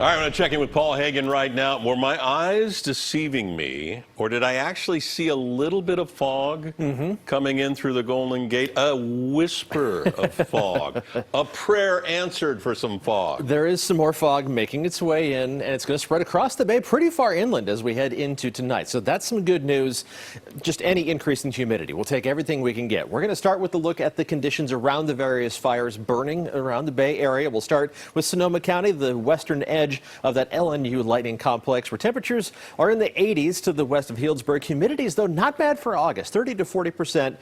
All right, I'm going to check in with Paul Heggen right now. Were my eyes deceiving me, or did I actually see a little bit of fog coming in through the Golden Gate? A whisper of fog. A prayer answered for some fog. There is some more fog making its way in, and it's going to spread across the bay pretty far inland as we head into tonight. So that's some good news. Just any increase in humidity. We'll take everything we can get. We're going to start with a look at the conditions around the various fires burning around the Bay Area. We'll start with Sonoma County, the western edge of that LNU lightning complex, where temperatures are in the 80s to the west of Healdsburg. Humidities, though, not bad for August, 30 to 40%.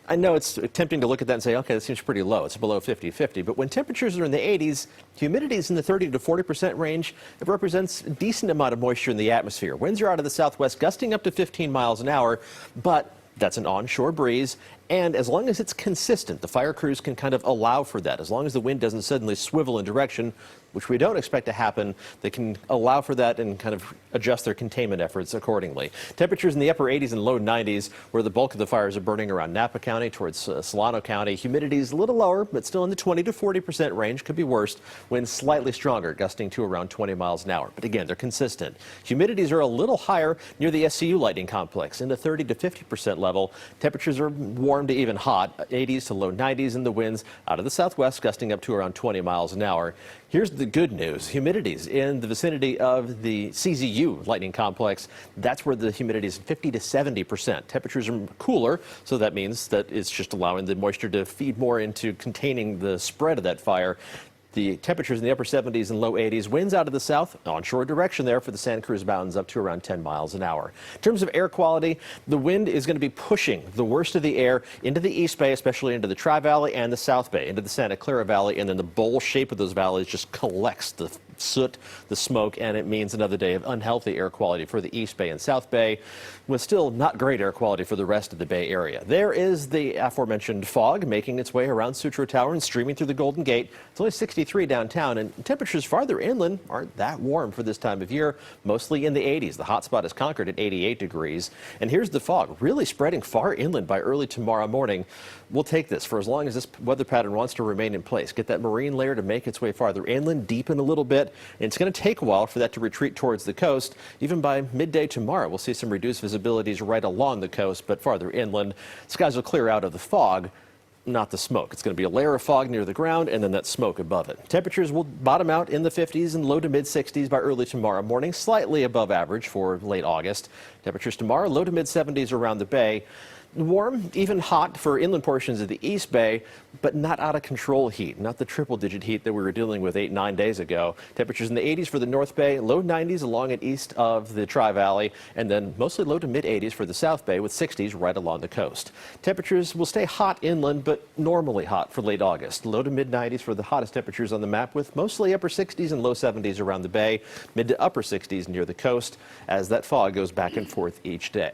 I know it's tempting to look at that and say, okay, that seems pretty low. It's below 50-50. But when temperatures are in the 80s, humidity is in the 30 to 40% range. It represents a decent amount of moisture in the atmosphere. Winds are out of the southwest, gusting up to 15 miles an hour, but that's an onshore breeze. And as long as it's consistent, the fire crews can kind of allow for that. As long as the wind doesn't suddenly swivel in direction, which we don't expect to happen, they can allow for that and kind of adjust their containment efforts accordingly. Temperatures in the upper 80s and low 90s, where the bulk of the fires are burning around Napa County towards Solano County. Humidity is a little lower, but still in the 20 to 40% range. Could be worse. Winds slightly stronger, gusting to around 20 miles an hour. But again, they're consistent. Humidities are a little higher near the SCU lightning complex, in the 30 to 50% level. Temperatures are warm to even hot, 80s to low 90s in the winds out of the southwest, gusting up to around 20 miles an hour. Here's the good news. Humidities in the vicinity of the CZU lightning complex, that's where the humidity is 50 to 70%. Temperatures are cooler, so that means that it's just allowing the moisture to feed more into containing the spread of that fire. The temperatures in the upper 70s and low 80s. Winds out of the south, onshore direction there for the Santa Cruz Mountains, up to around 10 miles an hour. In terms of air quality, the wind is going to be pushing the worst of the air into the East Bay, especially into the Tri-Valley and the South Bay, into the Santa Clara Valley, and then the bowl shape of those valleys just collects the soot, the smoke, and it means another day of unhealthy air quality for the East Bay and South Bay, with still not great air quality for the rest of the Bay Area. There is the aforementioned fog making its way around Sutro Tower and streaming through the Golden Gate. It's only 63 downtown, and temperatures farther inland aren't that warm for this time of year, mostly in the 80s. The hot spot is Concord at 88 degrees. And here's the fog, really spreading far inland by early tomorrow morning. We'll take this for as long as this weather pattern wants to remain in place. Get that marine layer to make its way farther inland, deepen a little bit. And it's going to take a while for that to retreat towards the coast. Even by midday tomorrow, we'll see some reduced visibilities right along the coast, but farther inland. Skies will clear out of the fog, not the smoke. It's going to be a layer of fog near the ground and then that smoke above it. Temperatures will bottom out in the 50s and low to mid 60s by early tomorrow morning, slightly above average for late August. Temperatures tomorrow, low to mid 70s around the bay. Warm, even hot for inland portions of the East Bay, but not out of control heat, not the triple-digit heat that we were dealing with 8-9 days ago. Temperatures in the 80s for the North Bay, low 90s along and east of the Tri-Valley, and then mostly low to mid-80s for the South Bay with 60s right along the coast. Temperatures will stay hot inland, but normally hot for late August. Low to mid-90s for the hottest temperatures on the map, with mostly upper 60s and low 70s around the bay, mid to upper 60s near the coast as that fog goes back and forth each day.